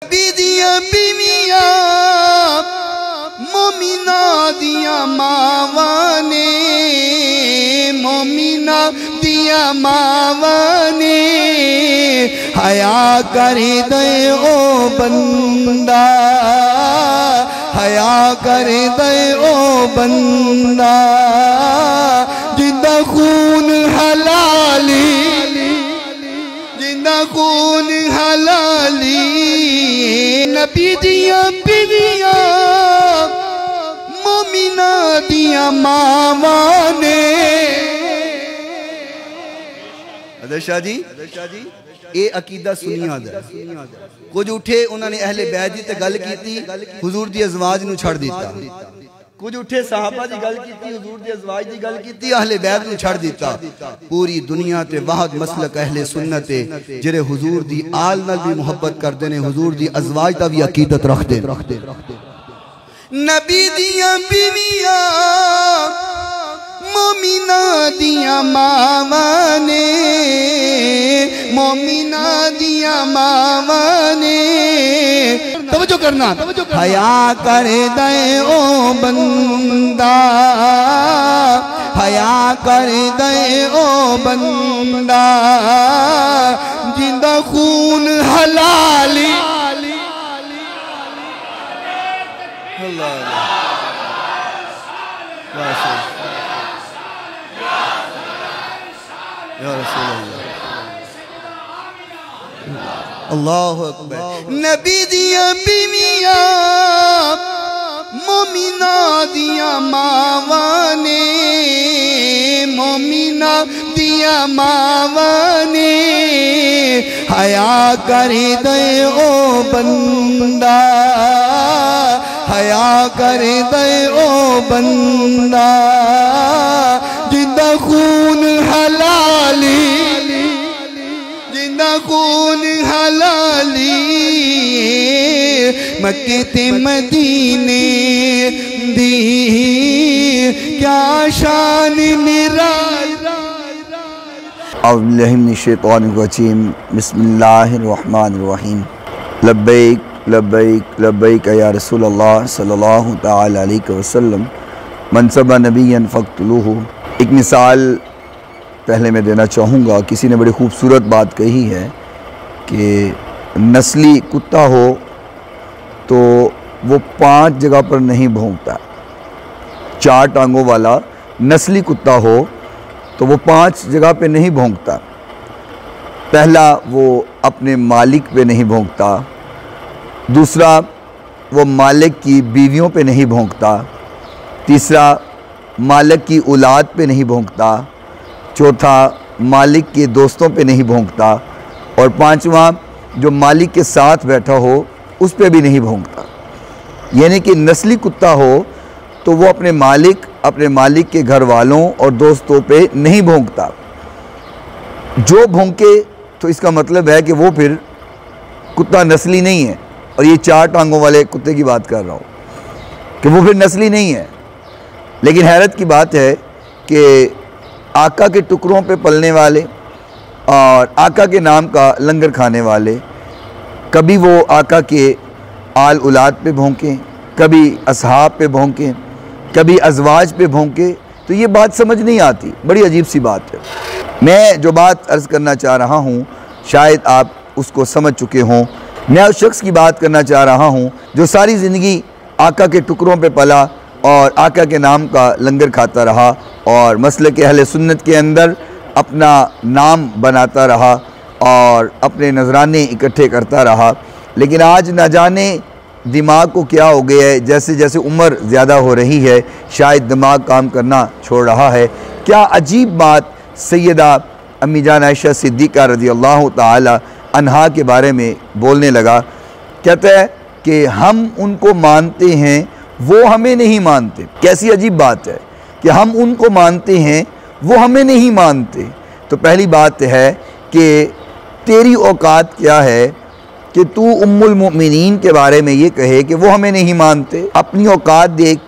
नबी दिया बीविया मोमिना दिया मावा ने, मोमिना दिया मावा ने हया कर दे ओ बंदा, हया कर दे ओ बंदा जिंदा खून हलाली, जिंदा खून हलाली। नबी दिया बीविया मोमिना दिया मावा ने। शाह जी ये अकीदा सुनिया दा कुछ उठे उन्होंने अहले बैत दी ते गल कीती, हुजूर दी अज़वाज नूं छड़ दिता। कुछ उठे सहाबा दी गल कीती, हुजूर दी अज़वाज दी गल कीती, अहले बैत नूं छड़ दिता। पूरी दुनिया ते वाहद मसलक अहले सुन्नत है जेरे हुजूर दी आल नाल भी मुहब्बत करदे ने, हुजूर दी अज़वाज दा भी अकीदत रखदे। नबी दिया बीविया मोमिना दिया मावा ने, मोमिना दिया मावा ने तवज्जो करना, हया कर दे ओ बंदा, हया कर दे ओ बंदा जिंदा खून हलाली। अल्लाहु अकबर। नबी दिया बीविया मोमिना दिया मावा ने, मोमिना दिया मावा ने हया कर दे ओ बंदा, हया कर दे ओ बंदा जिंदा खून हलाली, जिंदा खून हलाली। मक्के ते मदीने दी क्या शान निराली। औज़ुबिल्लाहि मिनश्शैतानिर्रजीम, बिस्मिल्लाहिर्रहमानिर्रहीम। लब्बैक लब्बैक लब्बैक या रसूलल्लाह सल्लल्लाहु तआला अलैहि वसल्लम, मनसबा नबिय्यन फ़क़्तुलूहु। एक मिसाल पहले मैं देना चाहूँगा। किसी ने बड़ी खूबसूरत बात कही है कि नस्ली कुत्ता हो तो वो 5 जगह पर नहीं भौंकता। 4 टांगों वाला नस्ली कुत्ता हो तो वो 5 जगह पे नहीं भौंकता। पहला, वो अपने मालिक पे नहीं भौंकता। दूसरा, वो मालिक की बीवियों पे नहीं भौंकता। तीसरा, मालिक की औलाद पे नहीं भौंकता। चौथा, मालिक के दोस्तों पे नहीं भौंकता। और 5वां, जो मालिक के साथ बैठा हो उस पे भी नहीं भौंकता। यानी कि नस्ली कुत्ता हो तो वो अपने मालिक के घर वालों और दोस्तों पे नहीं भौंकता। जो भौंके तो इसका मतलब है कि वो फिर कुत्ता नस्ली नहीं है। और ये 4 टांगों वाले कुत्ते की बात कर रहा हूँ कि वो फिर नस्ली नहीं है। लेकिन हैरत की बात है कि आका के टुकड़ों पे पलने वाले और आका के नाम का लंगर खाने वाले, कभी वो आका के आल औलाद पे भौंकें, कभी असहाब पे भौंकें, कभी अज़वाज पे भौंके, तो ये बात समझ नहीं आती। बड़ी अजीब सी बात है। मैं जो बात अर्ज़ करना चाह रहा हूँ शायद आप उसको समझ चुके हों। मैं उस शख्स की बात करना चाह रहा हूँ जो सारी ज़िंदगी आका के टुकड़ों पे पला और आका के नाम का लंगर खाता रहा और मसलक अहले सुन्नत के अंदर अपना नाम बनाता रहा और अपने नजराने इकट्ठे करता रहा। लेकिन आज न जाने दिमाग को क्या हो गया है, जैसे जैसे उम्र ज़्यादा हो रही है शायद दिमाग काम करना छोड़ रहा है। क्या अजीब बात सैयदा अम्मी जान आयशा सिद्दीक़ा रज़ी अल्लाह ताला अन्हा के बारे में बोलने लगा। कहता है कि हम उनको मानते हैं, वो हमें नहीं मानते। कैसी अजीब बात है कि हम उनको मानते हैं, वो हमें नहीं मानते। तो पहली बात है कि तेरी औकात क्या है कि तू उम्मुल मोमिनीन के बारे में ये कहे कि वो हमें नहीं मानते। अपनी औकात देख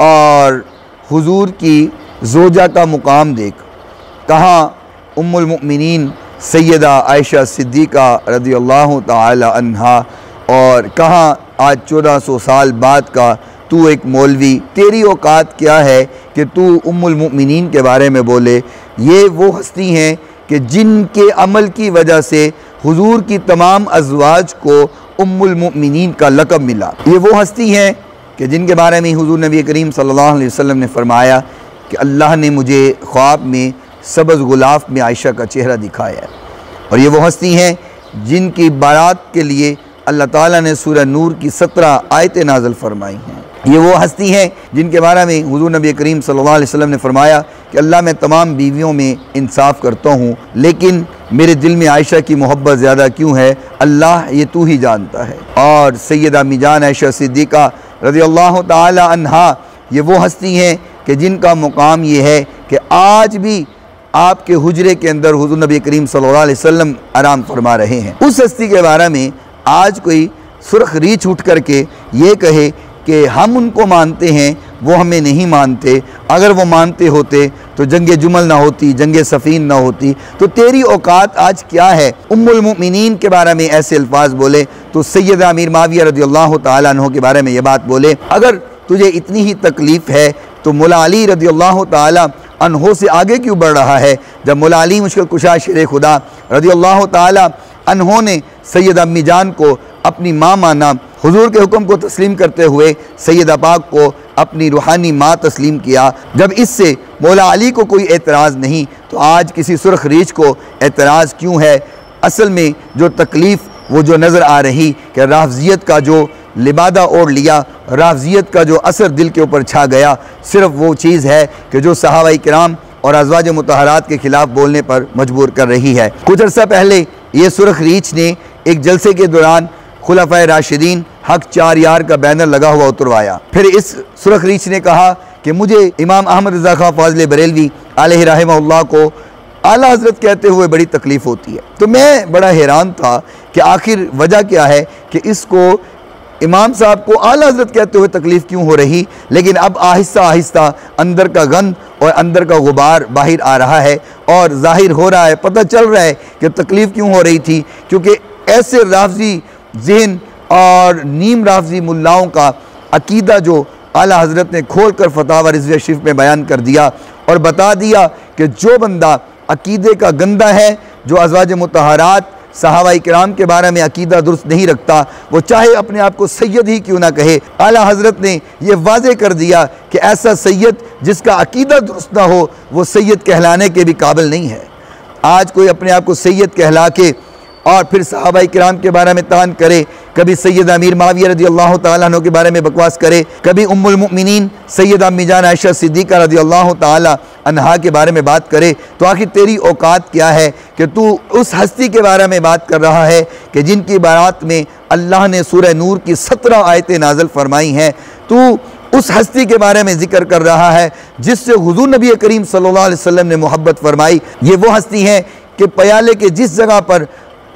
और हुजूर की ज़ोजा का मुकाम देख। कहाँ उम्मुल मोमिनीन सैयदा आयशा सिद्दीक़ा रज़ियल्लाहु ताला अन्हा और कहाँ आज 1400 साल बाद का तू एक मौलवी, तेरी औकात क्या है कि तू उम्मुल मुमिनीन के बारे में बोले। ये वो हस्ती हैं कि जिनके अमल की वजह से हुजूर की तमाम अज़वाज को उम्मुल मुमिनीन का लक़ब मिला। ये वो हस्ती हैं कि जिनके बारे में हुजूर नबी करीम सल्लल्लाहु अलैहि वसल्लम ने फरमाया कि अल्लाह ने मुझे ख्वाब में सब्ज़ गुलाफ में आयशा का चेहरा दिखाया है। और ये वो हस्ती हैं जिनकी बारात के लिए अल्लाह ताला ने सूरह नूर की 17 आयतें नाज़िल फरमाई हैं। ये वो हस्ती हैं जिनके बारे में हुजूर नबी करीम सल्लल्लाहु अलैहि वसल्लम ने फरमाया कि अल्लाह मैं तमाम बीवियों में इंसाफ करता हूँ, लेकिन मेरे दिल में आयशा की मोहब्बत ज़्यादा क्यों है, अल्लाह ये तू ही जानता है। और सैयदा मिजान आयशा सिद्दीक़ा रज़ियल्लाहु ताला अन्हा ये वो हस्ती हैं कि जिनका मुकाम ये है कि आज भी आपके हुजरे के अंदर हुजूर नबी करीम सल्लल्लाहु अलैहि वसल्लम आराम फरमा रहे हैं। उस हस्ती के बारे में आज कोई सुर्ख रीछ उठ करके ये कहे कि हम उनको मानते हैं, वो हमें नहीं मानते, अगर वो मानते होते तो जंग जुमल ना होती, जंग सफ़ीन ना होती, तो तेरी औकात आज क्या है उम्मुल मुमिनीन के बारे में ऐसे अल्फाज बोले, तो सैयद अमीर माविया रज़ियल्लाहु ताला अन्हु के बारे में ये बात बोले। अगर तुझे इतनी ही तकलीफ़ है तो मौला अली रज़ियल्लाहु ताला अन्हु से आगे क्यों बढ़ रहा है। जब मौला अली मुश्किल कुशा शेर खुदा रज़ियल्लाहु ताला अन्हु ने सैयद अम्मी जान को अपनी माँ माना, हुजूर के हुक्म को तस्लीम करते हुए सैयदा पाक को अपनी रूहानी माँ तस्लीम किया, जब इससे मौला अली को कोई एतराज़ नहीं तो आज किसी सुर्ख रीछ को एतराज़ क्यों है। असल में जो तकलीफ़ वो जो नज़र आ रही कि राफ़ज़ियत का जो लिबादा ओढ़ लिया, राफ़ज़ियत का जो असर दिल के ऊपर छा गया, सिर्फ़ वो चीज़ है कि जो सहाबाए किराम और अज़वाज मुतहरात के ख़िलाफ़ बोलने पर मजबूर कर रही है। कुछ अर्सा पहले ये सुर्ख रीछ ने एक जलसे के दौरान खुलाफाए राशिदीन हक 4 यार का बैनर लगा हुआ उतरवाया। फिर इस सुर्ख रीछ ने कहा कि मुझे इमाम अहमद रज़ा खां फ़ाज़िल बरेलवी अलैहि रहमहुल्लाह को आला हज़रत कहते हुए बड़ी तकलीफ़ होती है। तो मैं बड़ा हैरान था कि आखिर वजह क्या है कि इसको इमाम साहब को आला हज़रत कहते हुए तकलीफ़ क्यों हो रही। लेकिन अब आहिस्ता आहिस्ता अंदर का गंद और अंदर का गुबार बाहर आ रहा है और ज़ाहिर हो रहा है, पता चल रहा है कि तकलीफ़ क्यों हो रही थी, क्योंकि ऐसे राफ़ज़ी ज़हन और नीम राफ़ज़ी मुल्लाओं का अकीदा जो आला हज़रत ने खोल कर फ़तावा रिज़विया शरीफ में बयान कर दिया और बता दिया कि जो बंदा अकीदे का गंदा है, जो अज़वाज मुतहरात सहाबाए किराम के बारे में अकीदा दुरुस्त नहीं रखता, वो चाहे अपने आप को सैयद ही क्यों ना कहे, आला हज़रत ने यह वाज़े कर दिया कि ऐसा सैयद जिसका अकीदा दुरुस्त ना हो वो सैयद कहलाने के भी काबिल नहीं है। आज कोई अपने आप को सैयद कहला के और फिर सहाबाए किराम के बारे में तान करे, कभी सैयद अमीर माविया रज़ियल्लाहु ताला अन्हु के बारे में बकवास करे, कभी उम्मुल मुमिनीन सैयदा अम्मी जान आयशा सिद्दीक़ा रज़ियल्लाहु ताला अन्हा के बारे में बात करे, तो आखिर तेरी औकात क्या है कि तू उस हस्ती के बारे में बात कर रहा है कि जिनकी बारात में अल्लाह ने सूरह नूर की 17 आयतें नाज़िल फरमाई हैं। तू उस हस्ती के बारे में जिक्र कर रहा है जिससे हुजूर नबी करीम सल्लल्लाहु अलैहि वसल्लम ने मोहब्बत फरमाई। ये वो हस्ती है कि प्याले के जिस जगह पर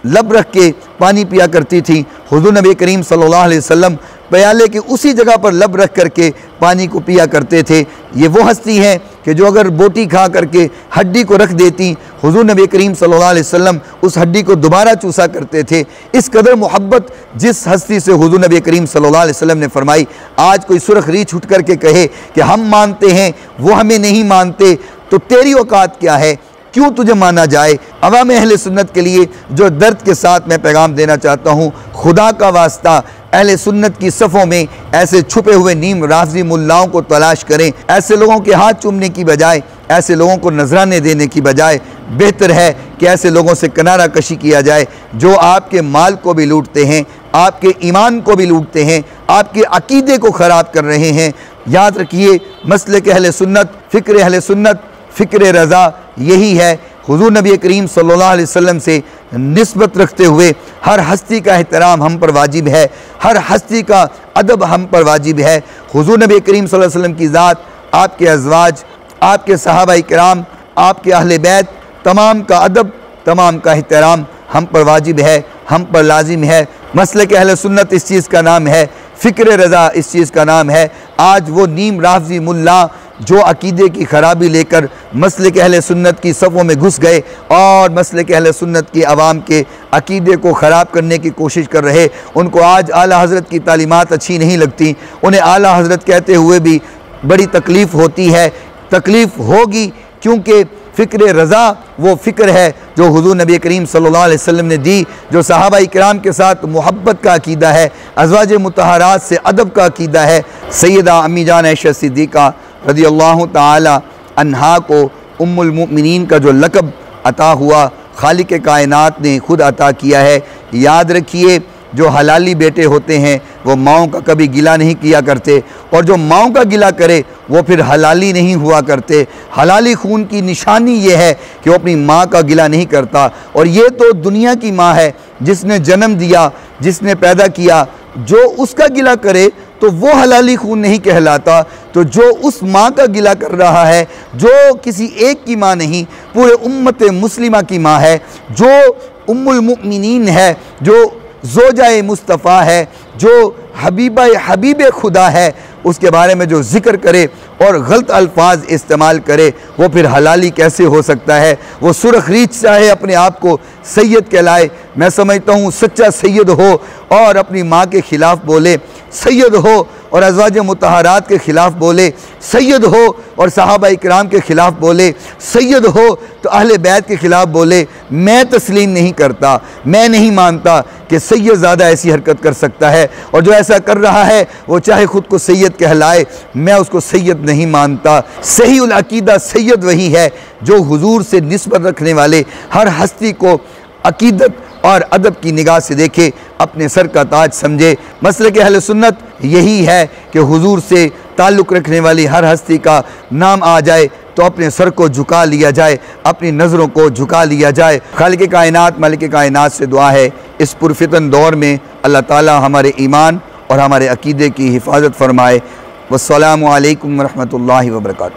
लब रख के पानी पिया करती थी, हुजूर नबी करीम सल्लल्लाहु अलैहि वसल्लम प्याले के उसी जगह पर लब रख करके पानी को पिया करते थे। ये वो हस्ती है कि जो अगर बोटी खा करके हड्डी को रख देती, हुजूर नबी करीम सल्लल्लाहु अलैहि वसल्लम उस हड्डी को दोबारा चूसा करते थे। इस कदर मोहब्बत जिस हस्ती से हुजूर नबी करीम सल्लल्लाहु अलैहि वसल्लम ने फरमाई, आज कोई सुर्ख रीछ उठ करके कहे कि हम मानते हैं वो हमें नहीं मानते, तो तेरी औकात क्या है, क्यों तुझे माना जाए। अवाम अहले सुन्नत के लिए जो दर्द के साथ मैं पैगाम देना चाहता हूँ, खुदा का वास्ता अहले सुन्नत की सफ़ों में ऐसे छुपे हुए नीम राफ़ज़ी मुल्लाओं को तलाश करें। ऐसे लोगों के हाथ चूमने की बजाय, ऐसे लोगों को नजराने देने की बजाय बेहतर है कि ऐसे लोगों से किनारा कशी किया जाए जो आपके माल को भी लूटते हैं, आपके ईमान को भी लूटते हैं, आपके अकीदे को ख़राब कर रहे हैं। याद रखिए, मसलक अहले सुन्नत, फ़िक्र अहले सुन्नत, फ़िक्र रज़ा यही है। हुजूर नबी करीम सल्लल्लाहु अलैहि वसल्लम से निस्बत रखते हुए हर हस्ती का एहतराम हम पर वाजिब है, हर हस्ती का अदब हम पर वाजिब है। हुजूर नबी करीम सल्लल्लाहु अलैहि वसल्लम की ज़ात, आपके अज़वाज, आपके सहाबाए किराम, आपके अहले बैत, तमाम का अदब, तमाम का एहतराम हम पर वाजिब है, हम पर लाजिम है। मसलक अहले सुन्नत इस चीज़ का नाम है, फ़िक्र रज़ा इस चीज़ का नाम है। आज वो नीम राफ़ज़ी मुल्ला जो अकीदे की ख़राबी लेकर मसलक अहले सुन्नत की सफ़ों में घुस गए और मसलक अहले सुन्नत की आवाम के अकीदे को ख़राब करने की कोशिश कर रहे, उनको आज आला हज़रत की तालीमात अच्छी नहीं लगती, उन्हें आला हज़रत कहते हुए भी बड़ी तकलीफ़ होती है। तकलीफ़ होगी क्योंकि फ़िक्र रज़ा वो फ़िक्र है जो हुज़ूर नबी करीम सल्लल्लाहु अलैहि वसल्लम ने दी, जो सहाबा इकराम के साथ मोहब्बत का अकीदा है, अज़वाज मुतहरात से अदब का अकीदा है। सैयदा अम्मी जान आयशा सिद्दीक़ा रज़ियल्लाहु ताला अन्हा को उम्मुल मुमिनीन का जो लक़ब अता हुआ, खालिक कायनात ने खुद अता किया है। याद रखिए, जो हलाली बेटे होते हैं वो माँओं का कभी गिला नहीं किया करते, और जो माँओं का गिला करे वो फिर हलाली नहीं हुआ करते। हलाली खून की निशानी ये है कि वो अपनी माँ का गिला नहीं करता, और ये तो दुनिया की माँ है जिसने जन्म दिया, जिसने पैदा किया। जो उसका गिला करे तो वो हलाली खून नहीं कहलाता। तो जो उस माँ का गिला कर रहा है, जो किसी एक की माँ नहीं, पूरे उम्मत मुस्लिमा की माँ है, जो उम्मुल मुमिनीन है, जो ज़ोजाए मुस्तफ़ा है, जो हबीब खुदा है, उसके बारे में जो ज़िक्र करे और गलत अल्फाज इस्तेमाल करे, वो फिर हलाली कैसे हो सकता है। वो सुरख रीछ चाहे अपने आप को सैयद कहलाए, मैं समझता हूँ सच्चा सैयद हो और अपनी माँ के ख़िलाफ़ बोले सैयद हो, और अज़वाज मुतहरात के ख़िलाफ़ बोले सैयद हो, और सहाबा इकराम के ख़िलाफ़ बोले सैयद हो, तो अहले बैत के ख़िलाफ़ बोले। मैं तस्लीम नहीं करता, मैं नहीं मानता कि सैयद ज़्यादा ऐसी हरकत कर सकता है, और जो ऐसा कर रहा है वो चाहे ख़ुद को सैयद कहलाए, मैं उसको सैयद नहीं मानता। सही उल अकीदा सैयद वही है जो हुजूर से निस्बत रखने वाले हर हस्ती को अकीदत और अदब की निगाह से देखे, अपने सर का ताज समझे। मसलक अहले सुन्नत यही है कि हुजूर से ताल्लुक़ रखने वाली हर हस्ती का नाम आ जाए तो अपने सर को झुका लिया जाए, अपनी नज़रों को झुका लिया जाए। खालिक कायनात मालिक कायनात से दुआ है, इस पुरफितन दौर में अल्लाह ताला हमारे ईमान और हमारे अकीदे की हिफाजत फरमाए। वस्सलामु अलैकुम व रहमतुल्लाहि व बरकातुहू।